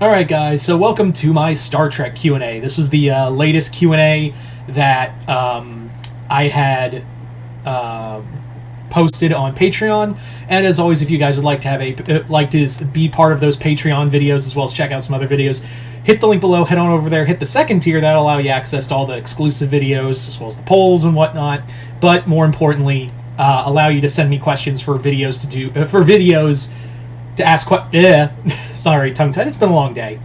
Alright guys, so welcome to my Star Trek Q&A. This was the latest Q&A that I had posted on Patreon, and as always, if you guys would like to have be part of those Patreon videos as well as check out some other videos, hit the link below, head on over there, hit the second tier. That'll allow you access to all the exclusive videos as well as the polls and whatnot, but more importantly, allow you to send me questions for videos to ask sorry, tongue-tied, it's been a long day.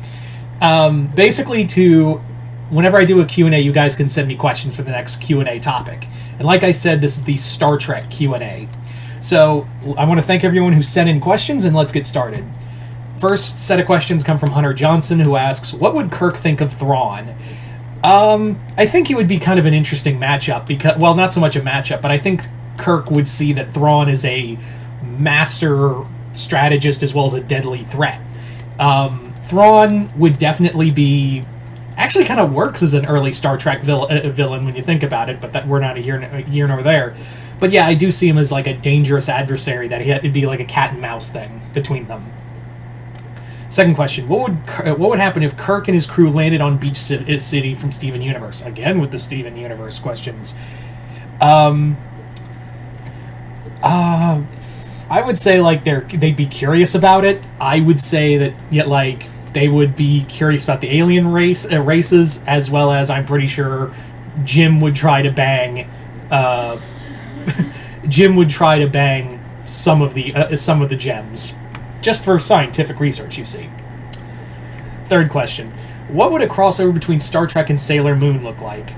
Basically, whenever I do a Q&A, you guys can send me questions for the next Q&A topic. And like I said, this is the Star Trek Q&A. So, I want to thank everyone who sent in questions, and let's get started. First set of questions come from Hunter Johnson, who asks, what would Kirk think of Thrawn? I think it would be kind of an interesting matchup, because, well, not so much a matchup, but I think Kirk would see that Thrawn is a master strategist as well as a deadly threat. Thrawn would definitely be... actually kind of works as an early Star Trek villain when you think about it, but that we're not here nor there. But yeah, I do see him as like a dangerous adversary, that it'd be like a cat and mouse thing between them. Second question, what would happen if Kirk and his crew landed on Beach City from Steven Universe? Again with the Steven Universe questions. I would say like they'd be curious about it. I would say that they would be curious about the alien races, as well as I'm pretty sure Jim would try to bang some of the gems, just for scientific research, you see. Third question, what would a crossover between Star Trek and Sailor Moon look like?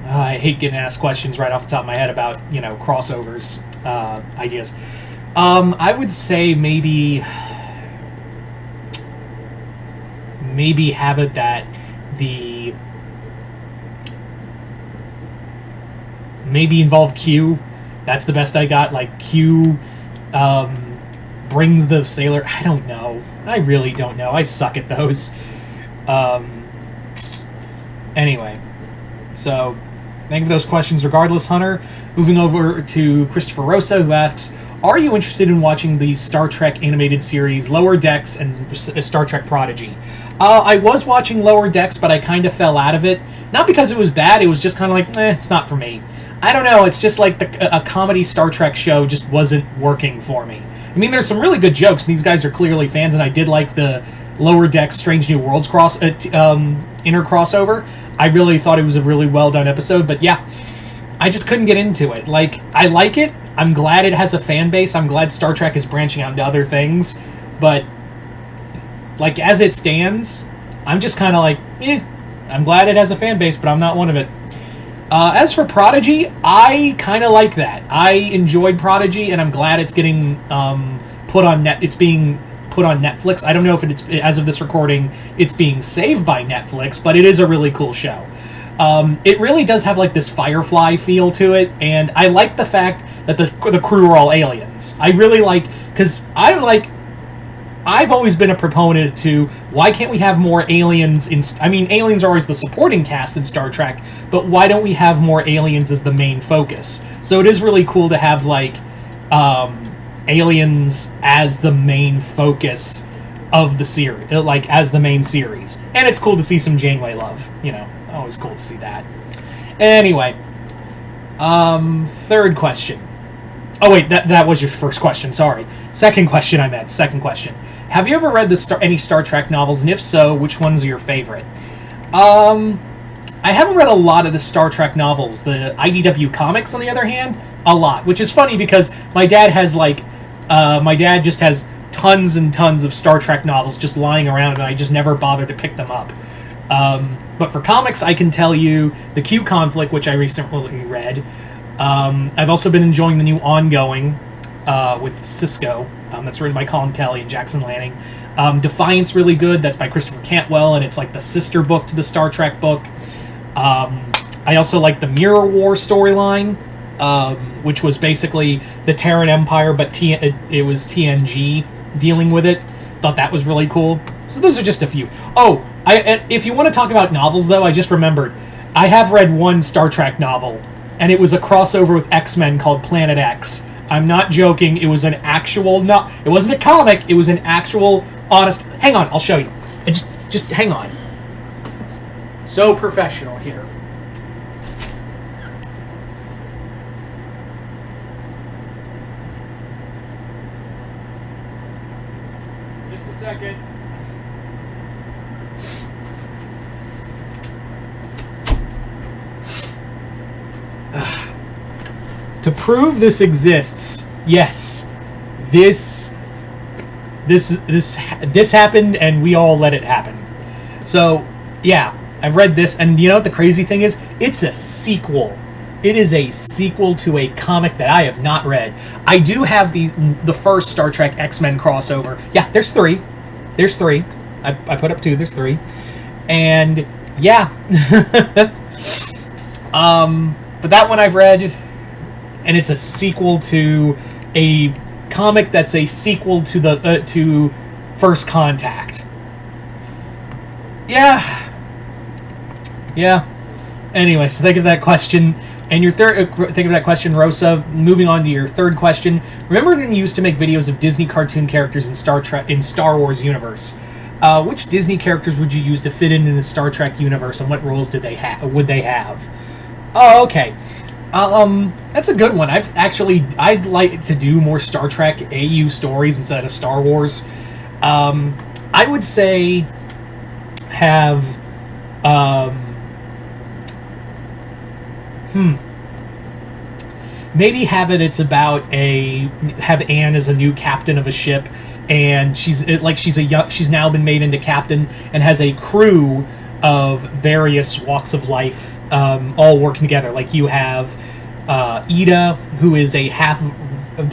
I hate getting asked questions right off the top of my head about crossovers ideas. I would say maybe have it that maybe involve Q. That's the best I got. Like Q brings the sailor. I don't know. I really don't know. I suck at those. Anyway, so thank you for those questions regardless, Hunter. Moving over to Christopher Rosa, who asks, are you interested in watching the Star Trek animated series Lower Decks and Star Trek Prodigy? I was watching Lower Decks, but I kind of fell out of it. Not because it was bad, it was just kind of like, it's not for me. I don't know, it's just like a comedy Star Trek show just wasn't working for me. I mean, there's some really good jokes, and these guys are clearly fans, and I did like the Lower Decks Strange New Worlds inner crossover. I really thought it was a really well-done episode, but yeah, I just couldn't get into it. Like, I like it. I'm glad it has a fan base. I'm glad Star Trek is branching out into other things. But, like, as it stands, I'm just kind of like, I'm glad it has a fan base, but I'm not one of it. As for Prodigy, I kind of like that. I enjoyed Prodigy, and I'm glad it's getting it's being put on Netflix. I don't know if it's, as of this recording, it's being saved by Netflix, but it is a really cool show. It really does have like this Firefly feel to it, and I like the fact that the crew are all aliens. I really like, because I've always been a proponent to, why can't we have more aliens aliens are always the supporting cast in Star Trek, but why don't we have more aliens as the main focus? So it is really cool to have aliens as the main focus of the series, as the main series. And it's cool to see some Janeway love, always cool to see that. Anyway, third question. Oh wait, that was your first question, sorry. Second question. Have you ever read any Star Trek novels, and if so, which ones are your favorite? I haven't read a lot of the Star Trek novels. The IDW comics, on the other hand, a lot. Which is funny because my dad just has tons and tons of Star Trek novels just lying around, and I just never bothered to pick them up. But for comics, I can tell you the Q Conflict, which I recently read. I've also been enjoying the new ongoing with Cisco. That's written by Colin Kelly and Jackson Lanning. Defiance, really good. That's by Christopher Cantwell, and it's like the sister book to the Star Trek book. I also like the Mirror War storyline, which was basically the Terran Empire, but it was TNG dealing with it. Thought that was really cool. So those are just a few. Oh, if you want to talk about novels, though, I just remembered. I have read one Star Trek novel, and it was a crossover with X-Men called Planet X. I'm not joking. It was an actual... it wasn't a comic. It was an actual, honest... Hang on, I'll show you. And just hang on. So professional here. Just a second. To prove this exists, yes, this happened, and we all let it happen. So, yeah, I've read this, and you know what the crazy thing is? It's a sequel. It is a sequel to a comic that I have not read. I do have the first Star Trek X-Men crossover. Yeah, there's three. There's three. I put up two. There's three. And, yeah. But that one I've read, and it's a sequel to a comic that's a sequel to the to First Contact. Yeah. Anyway, so think of that question. And your think of that question, Rosa. Moving on to your third question. Remember when you used to make videos of Disney cartoon characters in Star Wars universe? Which Disney characters would you use to fit in the Star Trek universe, and what roles would they have? Oh, okay. That's a good one. I'd like to do more Star Trek AU stories instead of Star Wars. I would say have, maybe have Anne as a new captain of a ship, and she's now been made into captain and has a crew of various walks of life, all working together. Like you have Ida, who is a half,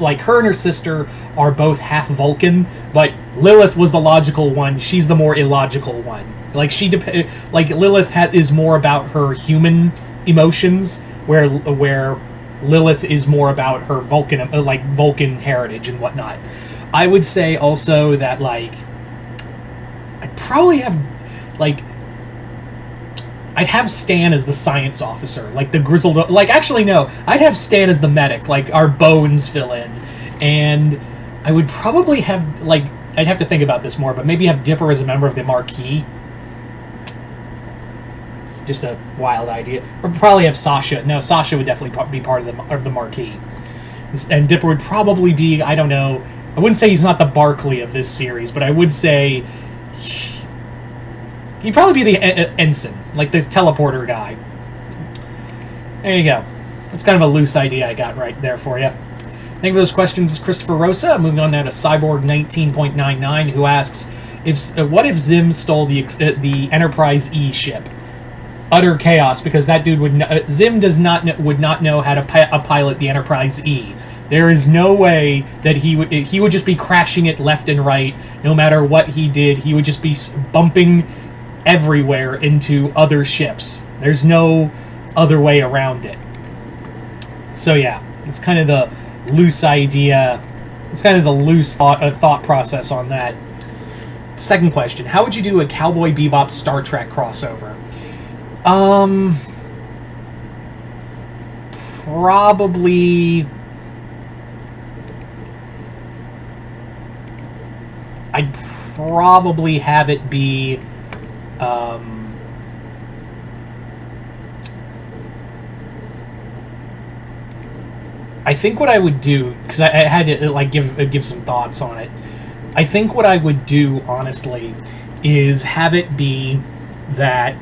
like her and her sister are both half Vulcan, but Lilith was the logical one. She's the more illogical one. Like Lilith is more about her human emotions, where Lilith is more about her Vulcan heritage and whatnot. I would say also that I'd probably have I'd have Stan as the science officer, like the grizzled... actually, no. I'd have Stan as the medic, like our bones fill in. And I would probably have, I'd have to think about this more, but maybe have Dipper as a member of the Marquis. Just a wild idea. Or probably have Sasha. No, Sasha would definitely be part of the Marquis. And Dipper would probably be, I don't know... I wouldn't say he's not the Barclay of this series, but I would say... He'd probably be the ensign, like the teleporter guy. There you go. That's kind of a loose idea I got right there for you. Thank you for those questions, Christopher Rosa. Moving on now to Cyborg 19.99, who asks, what if Zim stole the Enterprise E ship? Utter chaos, because that dude Zim would not know how to pilot the Enterprise E. There is no way that he would just be crashing it left and right. No matter what he did, he would just be bumping everywhere into other ships. There's no other way around it. So yeah, it's kind of the loose idea. It's kind of the loose thought process on that. Second question: how would you do a Cowboy Bebop Star Trek crossover? Probably. I'd probably have it be. I think what I would do, because I had to give some thoughts on it. I think what I would do, honestly, is have it be that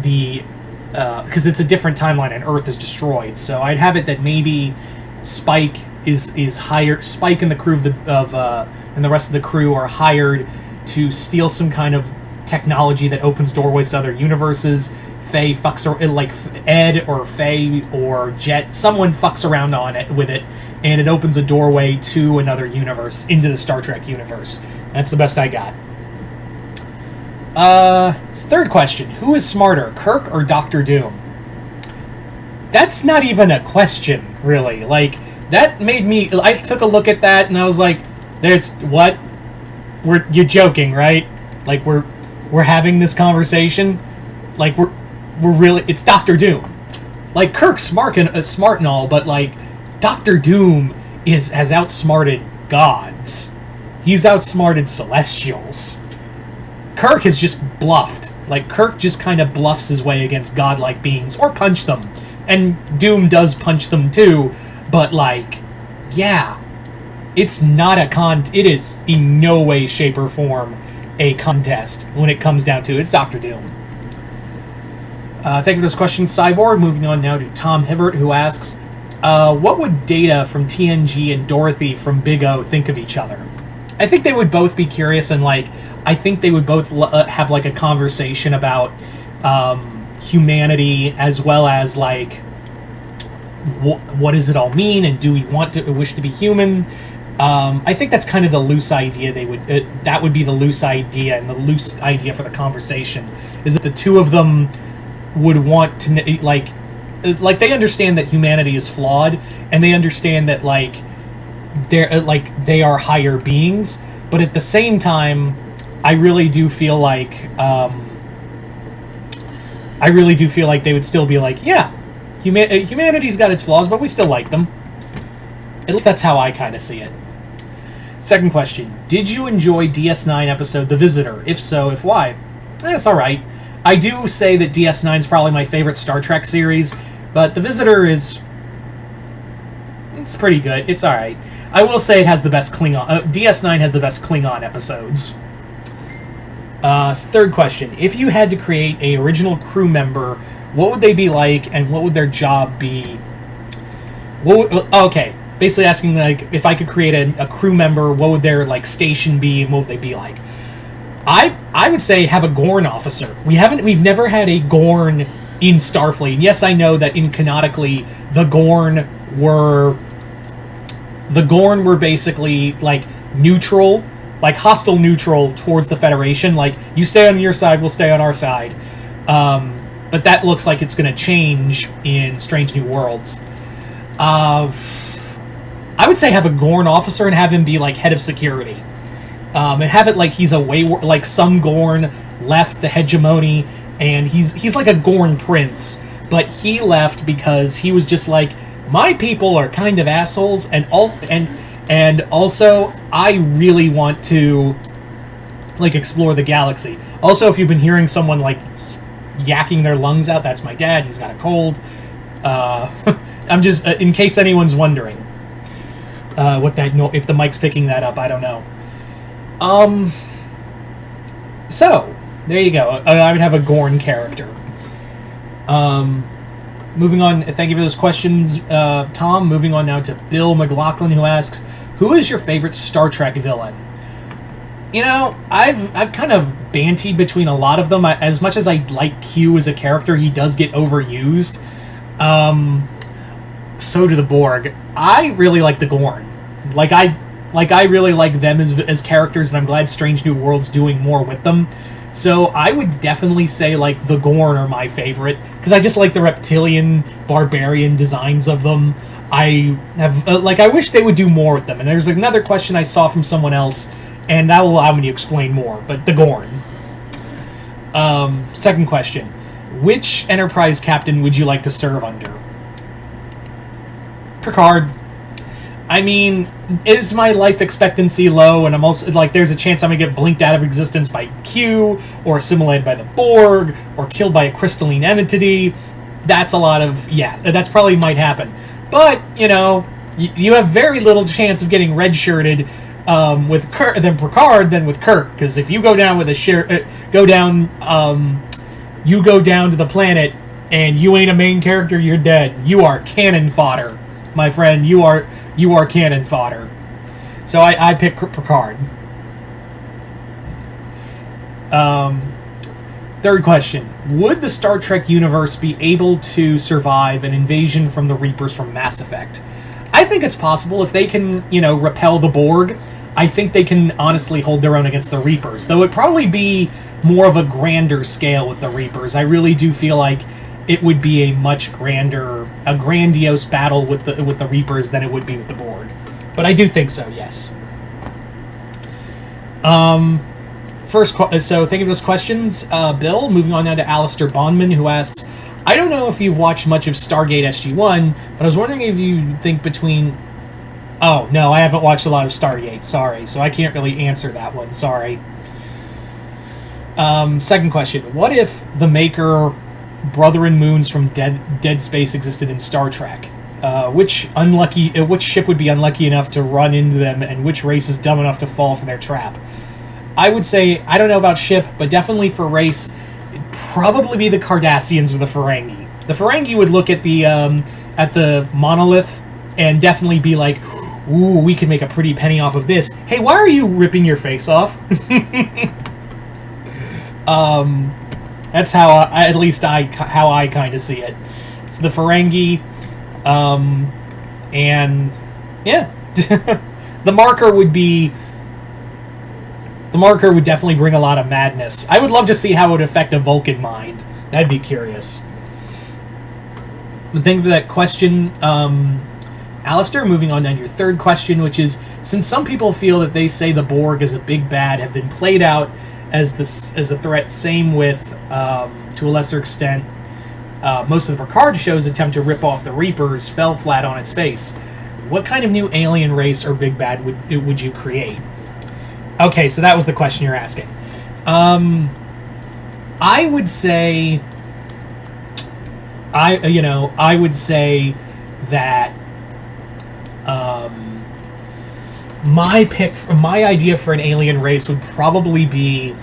because it's a different timeline and Earth is destroyed, so I'd have it that maybe Spike is hired. Spike and the crew and the rest of the crew are hired to steal some kind of technology that opens doorways to other universes. Faye fucks, Ed or Faye or Jet, someone fucks around with it, and it opens a doorway to another universe, into the Star Trek universe. That's the best I got. Third question: who is smarter, Kirk or Doctor Doom? That's not even a question, really. That made me... I took a look at that, and I was like, there's... What? You're joking, right? We're having this conversation? We're really... It's Doctor Doom. Kirk's smart and all, but, Doctor Doom has outsmarted gods. He's outsmarted Celestials. Kirk has just bluffed. Like, Kirk just kind of bluffs his way against godlike beings, or punch them. And Doom does punch them too, but, like, yeah. It's not it is in no way, shape, or form a contest when it comes down to it. It's Dr. Doom. Thank you for those questions, Cyborg. Moving on now to Tom Hibbert, who asks, what would Data from TNG and Dorothy from Big O think of each other? I think they would both be curious, and, like, I think they would both have, like, a conversation about humanity, as well as, like, what does it all mean, and do we wish to be human? I think that's kind of the loose idea that would be the loose idea, and the loose idea for the conversation is that the two of them would want to, like they understand that humanity is flawed, and they understand that, like, they are higher beings, but at the same time, I really do feel like they would still be like, yeah, humanity's got its flaws, but we still like them. At least that's how I kind of see it. Second question. Did you enjoy DS9 episode The Visitor? If so, if why? That's alright. I do say that DS9 is probably my favorite Star Trek series, but The Visitor it's pretty good. It's alright. I will say it has the best Klingon... DS9 has the best Klingon episodes. Third question. If you had to create a original crew member, what would they be like, and what would their job be? Okay. Basically asking, like, if I could create a crew member, what would their, like, station be, and what would they be like? I would say have a Gorn officer. We've never had a Gorn in Starfleet. And yes, I know that canonically the Gorn were basically, like, neutral, like, hostile neutral towards the Federation. Like, you stay on your side, we'll stay on our side. But that looks like it's going to change in Strange New Worlds. I would say have a Gorn officer and have him be, like, head of security. And have it like he's like some Gorn left the hegemony, and he's like a Gorn prince, but he left because he was just like, my people are kind of assholes, and also I really want to, like, explore the galaxy. Also, if you've been hearing someone, like, yakking their lungs out, that's my dad. He's got a cold. I'm just in case anyone's wondering. If the mic's picking that up, I don't know. So, there you go. I would have a Gorn character. Moving on, thank you for those questions, Tom. Moving on now to Bill McLaughlin, who asks, who is your favorite Star Trek villain? You know, I've kind of bantied between a lot of them. As much as I like Q as a character, he does get overused. So do the Borg. I really like the Gorn. I really like them as characters, and I'm glad Strange New Worlds doing more with them. So I would definitely say, like, the Gorn are my favorite, because I just like the reptilian, barbarian designs of them. I have, I wish they would do more with them. And there's another question I saw from someone else, and that will allow me to explain more, but the Gorn. Second question. Which Enterprise captain would you like to serve under? Picard. I mean, is my life expectancy low, and I'm also, like, there's a chance I'm gonna get blinked out of existence by Q, or assimilated by the Borg, or killed by a crystalline entity? That's a lot of, yeah, that's probably might happen. But, you know, you have very little chance of getting redshirted with Picard than with Kirk, because if you go down with you go down to the planet, and you ain't a main character, you're dead. You are cannon fodder, my friend. You are cannon fodder. So I pick Picard. Third question. Would the Star Trek universe be able to survive an invasion from the Reapers from Mass Effect? I think it's possible if they can, you know, repel the Borg. I think they can honestly hold their own against the Reapers, though it'd probably be more of a grander scale with the Reapers. I really do feel like it would be a much grandiose battle with the Reapers than it would be with the Borg. But I do think so, yes. So thank you for those questions, Bill. Moving on now to Alistair Bondman, who asks, I don't know if you've watched much of Stargate SG-1, but I was wondering if you think between... Oh, no, I haven't watched a lot of Stargate, sorry, so I can't really answer that one, sorry. Second question: what if the Maker, Brother and Moons from Dead Space existed in Star Trek? Which ship would be unlucky enough to run into them, and which race is dumb enough to fall for their trap? I would say, I don't know about ship, but definitely for race, it'd probably be the Cardassians or the Ferengi. The Ferengi would look at the monolith and definitely be like, ooh, we could make a pretty penny off of this. Hey, why are you ripping your face off? That's how I kind of see it. So the Ferengi, and yeah, the marker would definitely bring a lot of madness. I would love to see how it would affect a Vulcan mind. That'd be curious. But thank you for that question, Alistair. Moving on to your third question, which is, since some people feel that they say the Borg as a big bad have been played out as a threat, same with, to a lesser extent, most of the Picard shows attempt to rip off the Reapers fell flat on its face. What kind of new alien race or big bad would you create? Okay, so that was the question you're asking. I would say that my idea for an alien race would probably be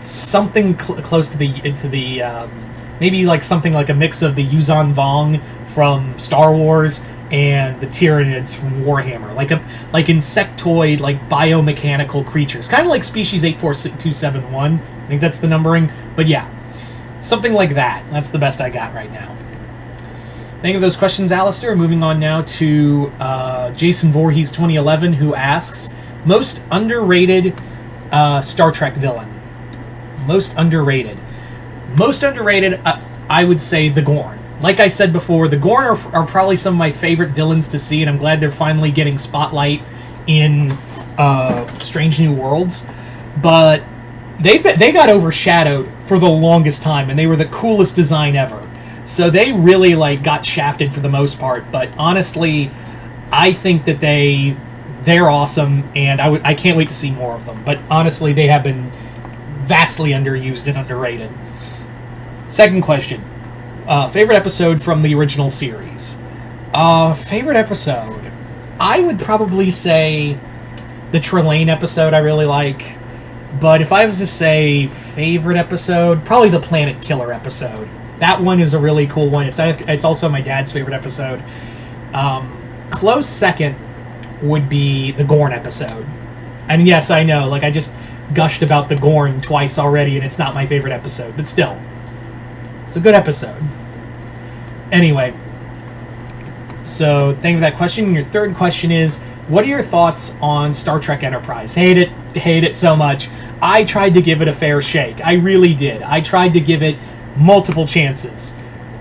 something close to the maybe like something like a mix of the Yuuzhan Vong from Star Wars and the Tyranids from Warhammer, like insectoid, like biomechanical creatures, kind of like Species 84271. I think that's the numbering, but yeah, something like that. That's the best I got right now. Thank you for those questions, Alistair. Moving on now to Jason Voorhees 2011, who asks, most underrated Star Trek villain. Most underrated, I would say the Gorn. Like I said before, the Gorn are probably some of my favorite villains to see, and I'm glad they're finally getting spotlight in Strange New Worlds. But they got overshadowed for the longest time, and they were the coolest design ever. So they really got shafted for the most part. But honestly, I think that they're awesome, and I can't wait to see more of them. But honestly, they have been vastly underused and underrated. Second question. Favorite episode from the original series? Favorite episode? I would probably say the Trelane episode I really like. But if I was to say favorite episode, probably the Planet Killer episode. That one is a really cool one. It's also my dad's favorite episode. Close second would be the Gorn episode. And yes, I know, I just gushed about the Gorn twice already, and it's not my favorite episode, but still, it's a good episode. Anyway, so thank you for that question. Your third question is, what are your thoughts on Star Trek Enterprise? Hate it so much. I tried to give it a fair shake. I really did. I tried to give it multiple chances,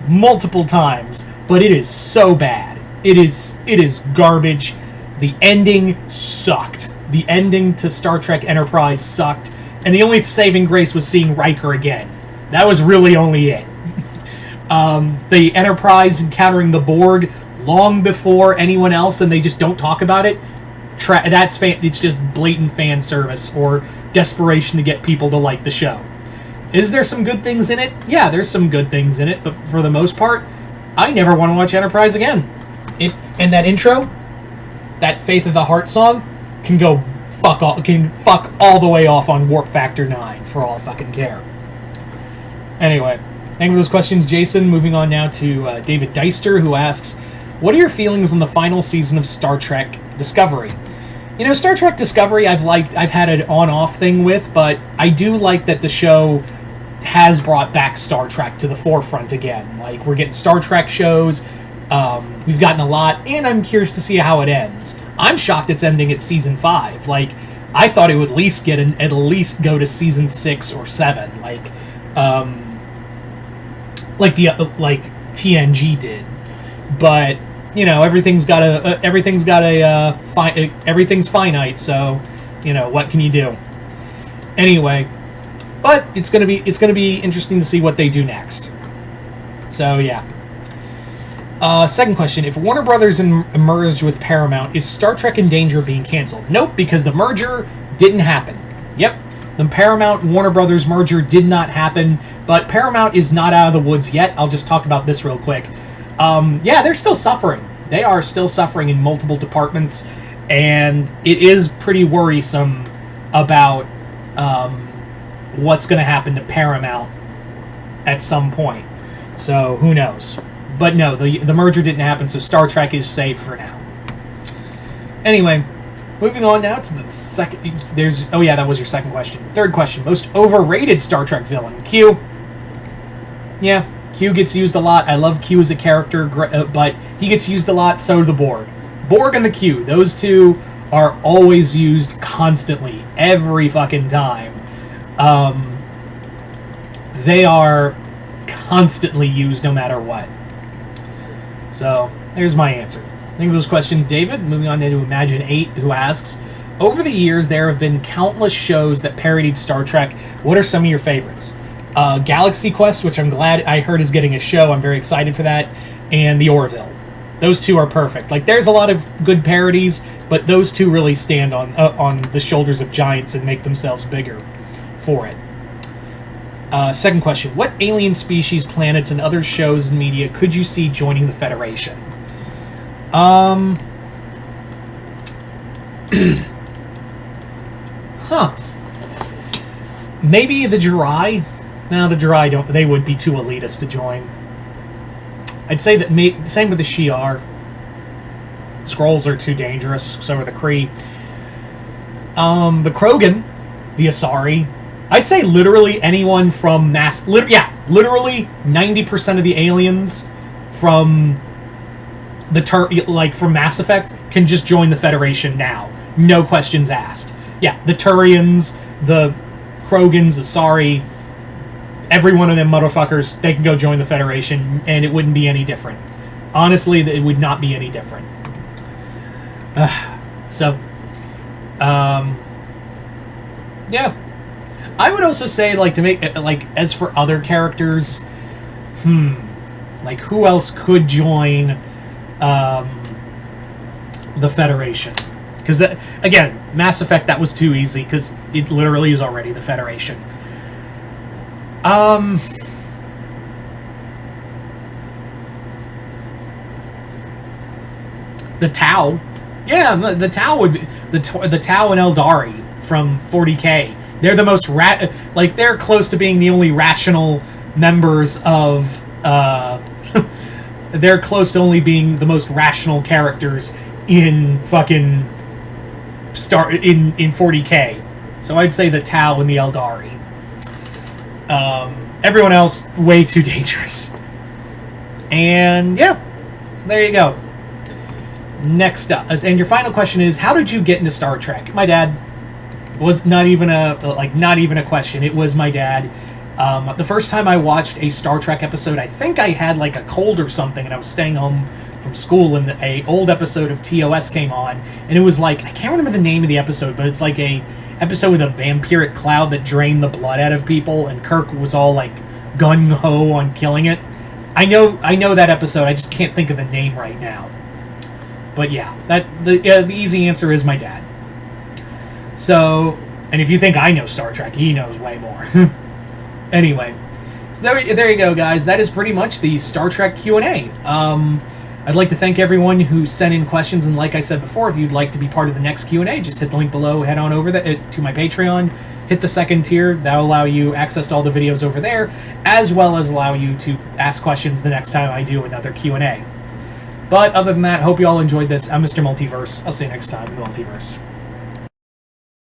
multiple times, but it is so bad. It is garbage. The ending sucked. The ending to Star Trek Enterprise sucked, and the only saving grace was seeing Riker again. That was really only it. The Enterprise encountering the Borg long before anyone else, and they just don't talk about it. It's just blatant fan service or desperation to get people to like the show. Is there some good things in it? Yeah, there's some good things in it, but for the most part, I never want to watch Enterprise again. And that intro, that Faith of the Heart song, can fuck all the way off on Warp Factor 9 for all I fucking care. Anyway, thank you for those questions, Jason. Moving on now to David Deister, who asks, what are your feelings on the final season of Star Trek Discovery? Star Trek Discovery I've had an on-off thing with, but I do like that the show has brought back Star Trek to the forefront again. We're getting Star Trek shows, we've gotten a lot, and I'm curious to see how it ends. I'm shocked it's ending at season 5. I thought it would at least go to season 6 or 7, like TNG did. But everything's finite. So what can you do? Anyway, but it's gonna be interesting to see what they do next. So yeah. Second question: if Warner Brothers merged with Paramount, is Star Trek in danger of being canceled? Nope, because the merger didn't happen. Yep, The Paramount Warner Brothers merger did not happen, but Paramount is not out of the woods yet. I'll just talk about this real quick. Yeah, they're still suffering. They are still suffering in multiple departments, and it is pretty worrisome about what's going to happen to Paramount at some point. So, who knows? But no, the merger didn't happen, so Star Trek is safe for now. Anyway, moving on now to the second... Oh yeah, that was your second question. Third question, most overrated Star Trek villain. Q. Yeah, Q gets used a lot. I love Q as a character, but he gets used a lot, so do the Borg. Borg and the Q, those two are always used constantly, every fucking time. They are constantly used no matter what. So, there's my answer. Thank you for those questions, David. Moving on to Imagine 8, who asks, over the years, there have been countless shows that parodied Star Trek. What are some of your favorites? Galaxy Quest, which I'm glad I heard is getting a show. I'm very excited for that. And The Orville. Those two are perfect. Like, there's a lot of good parodies, but those two really stand on the shoulders of giants and make themselves bigger for it. Second question. What alien species, planets, and other shows and media could you see joining the Federation? Maybe the Jirai? No, the Jirai don't. They would be too elitist to join. I'd say that same with the Shi'ar. Skrulls are too dangerous. So are the Kree. The Krogan, the Asari. I'd say literally anyone from literally 90% of the aliens from from Mass Effect can just join the Federation now. No questions asked. Yeah, the Turians, the Krogans, Asari, every one of them motherfuckers, they can go join the Federation, and it wouldn't be any different. Honestly, it would not be any different. Yeah. I would also say, to make, as for other characters, who else could join the Federation? Because, again, Mass Effect, that was too easy, because it literally is already the Federation. The Tau. Yeah, the Tau would be... The Tau and Eldari from 40K. They're the most they're close to being the only rational members of they're close to only being the most rational characters in fucking in 40K. So I'd say the Tau and the Eldari. Everyone else way too dangerous. And yeah. So there you go. Next up, and your final question is, how did you get into Star Trek? My dad. Was not even a question. It was my dad. The first time I watched a Star Trek episode, I think I had a cold or something, and I was staying home from school, and a old episode of TOS came on, and it was I can't remember the name of the episode, but it's a episode with a vampiric cloud that drained the blood out of people, and Kirk was all gung ho on killing it. I know that episode. I just can't think of the name right now. But yeah, the easy answer is my dad. So, and if you think I know Star Trek, he knows way more. Anyway, so there you go, guys. That is pretty much the Star Trek Q&A. I'd like to thank everyone who sent in questions, and like I said before, if you'd like to be part of the next Q&A, just hit the link below, head on over to my Patreon, hit the second tier. That'll allow you access to all the videos over there, as well as allow you to ask questions the next time I do another Q&A. But other than that, hope you all enjoyed this. I'm Mr. Multiverse. I'll see you next time in the Multiverse.